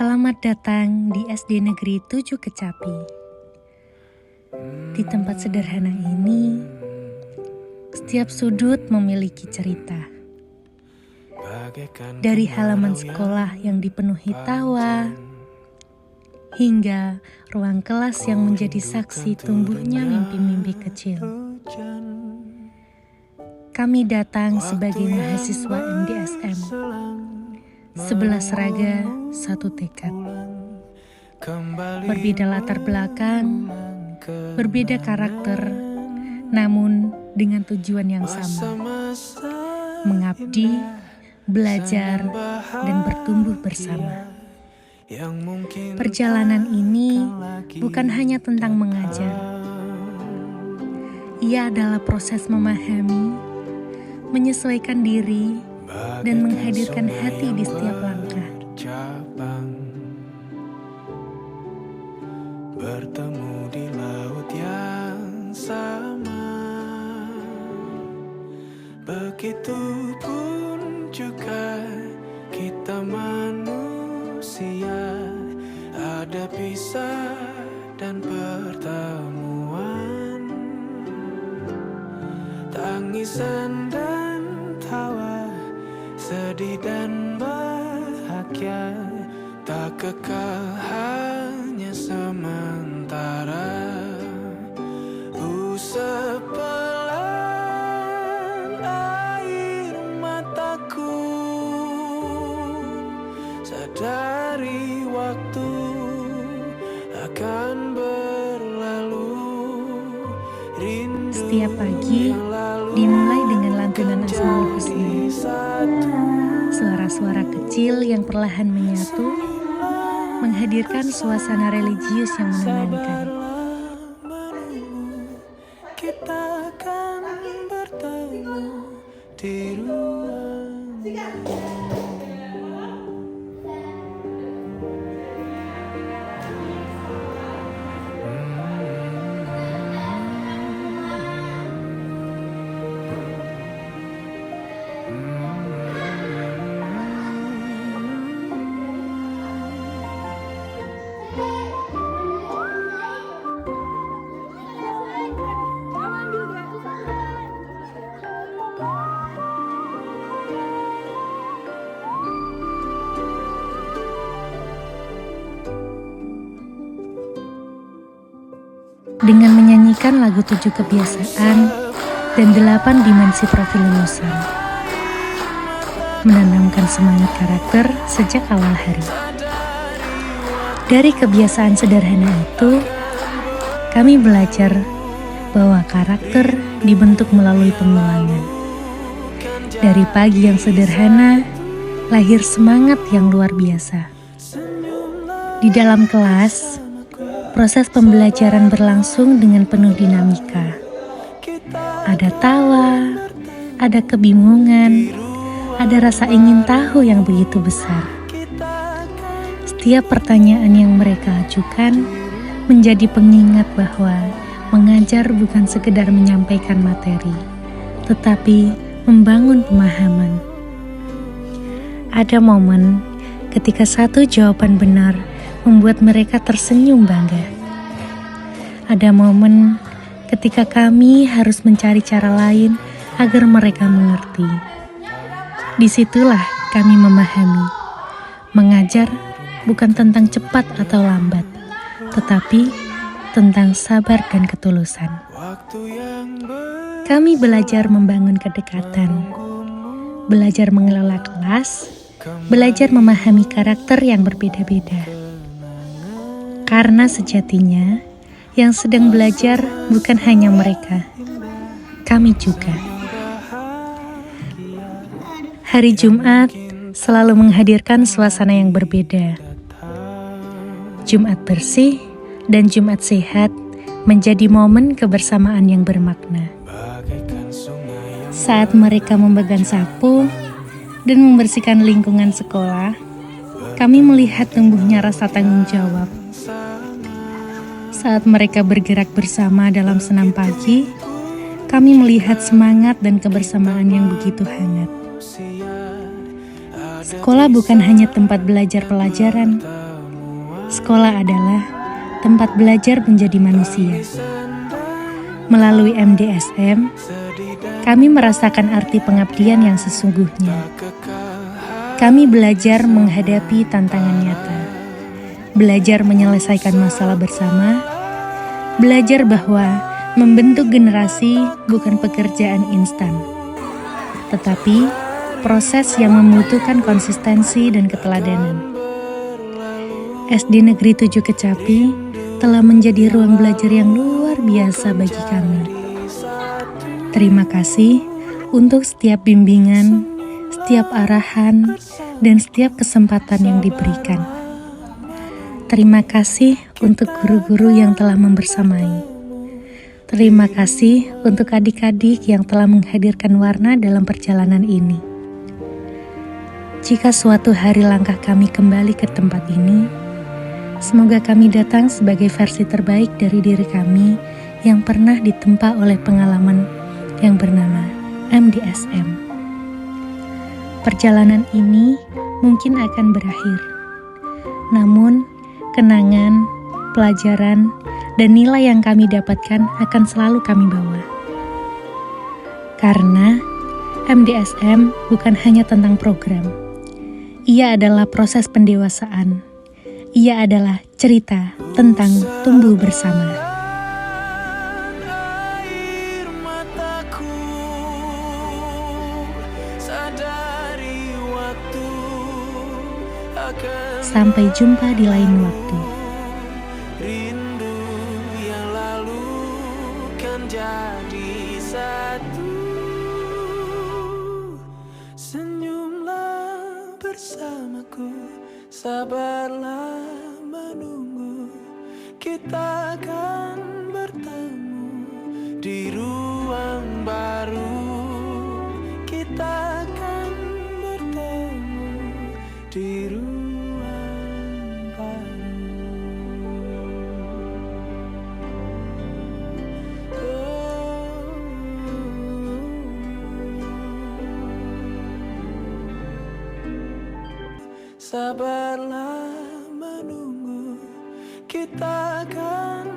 Selamat datang di SD Negeri 7 Kecapi. Di tempat sederhana ini, setiap sudut memiliki cerita. Dari halaman sekolah yang dipenuhi tawa, hingga ruang kelas yang menjadi saksi tumbuhnya mimpi-mimpi kecil. Kami datang sebagai mahasiswa MDSM. 11 raga, 1 tekad. Berbeda latar belakang, berbeda karakter, namun dengan tujuan yang sama. Mengabdi, belajar, dan bertumbuh bersama. Perjalanan ini bukan hanya tentang mengajar. Ia adalah proses memahami, menyesuaikan diri, dan menghadirkan hati di setiap langkah. Bertemu di laut yang sama, begitupun juga kita manusia, ada pisah dan pertemuan, tangisan dan tawa, sedih dan bahagia, tak kekal hanya sementara. Usap pelan air mataku, sadari waktu akan berlalu. Rindu Setiap pagi dimulai dengan lantunan Asmaul Husna. Suara-suara kecil yang perlahan menyatu, menghadirkan suasana religius yang menenangkan. Kita akan bertemu di ruang. Dengan menyanyikan lagu 7 kebiasaan dan 8 dimensi profil lulusan, menanamkan semangat karakter sejak awal hari. Dari kebiasaan sederhana itu, kami belajar bahwa karakter dibentuk melalui pengulangan. Dari pagi yang sederhana, lahir semangat yang luar biasa. Di dalam kelas, proses pembelajaran berlangsung dengan penuh dinamika. Ada tawa, ada kebingungan, ada rasa ingin tahu yang begitu besar. Setiap pertanyaan yang mereka ajukan menjadi pengingat bahwa mengajar bukan sekedar menyampaikan materi, tetapi membangun pemahaman. Ada momen ketika satu jawaban benar membuat mereka tersenyum bangga. Ada momen ketika kami harus mencari cara lain agar mereka mengerti. Disitulah kami memahami, mengajar bukan tentang cepat atau lambat, tetapi tentang sabar dan ketulusan. Kami belajar membangun kedekatan, belajar mengelola kelas, belajar memahami karakter yang berbeda-beda. Karena sejatinya, yang sedang belajar bukan hanya mereka, kami juga. Hari Jumat selalu menghadirkan suasana yang berbeda. Jumat bersih dan Jumat sehat menjadi momen kebersamaan yang bermakna. Saat mereka memegang sapu dan membersihkan lingkungan sekolah, kami melihat tumbuhnya rasa tanggung jawab. Saat mereka bergerak bersama dalam senam pagi, kami melihat semangat dan kebersamaan yang begitu hangat. Sekolah bukan hanya tempat belajar pelajaran, Sekolah adalah tempat belajar menjadi manusia. Melalui MDSM, kami merasakan arti pengabdian yang sesungguhnya. Kami belajar menghadapi tantangan nyata, belajar menyelesaikan masalah bersama, belajar bahwa membentuk generasi bukan pekerjaan instan, tetapi proses yang membutuhkan konsistensi dan keteladanan. SD Negeri 7 Kecapi telah menjadi ruang belajar yang luar biasa bagi kami. Terima kasih untuk setiap bimbingan, setiap arahan, dan setiap kesempatan yang diberikan. Terima kasih untuk guru-guru yang telah membersamai. Terima kasih untuk adik-adik yang telah menghadirkan warna dalam perjalanan ini. Jika suatu hari langkah kami kembali ke tempat ini, semoga kami datang sebagai versi terbaik dari diri kami yang pernah ditempa oleh pengalaman yang bernama MDSM. Perjalanan ini mungkin akan berakhir, namun kenangan, pelajaran, dan nilai yang kami dapatkan akan selalu kami bawa. Karena MDSM bukan hanya tentang program, ia adalah proses pendewasaan. Ia adalah cerita tentang tumbuh bersama. Air mataku sadari waktu akan Sampai jumpa di lain waktu. rindu yang lalu kan jadi satu. Senyumlah bersamaku, sabarlah menunggu, kita akan bertemu di ruang baru. Kita akan bertemu di ruang baru. Sabarlah menunggu, kita akan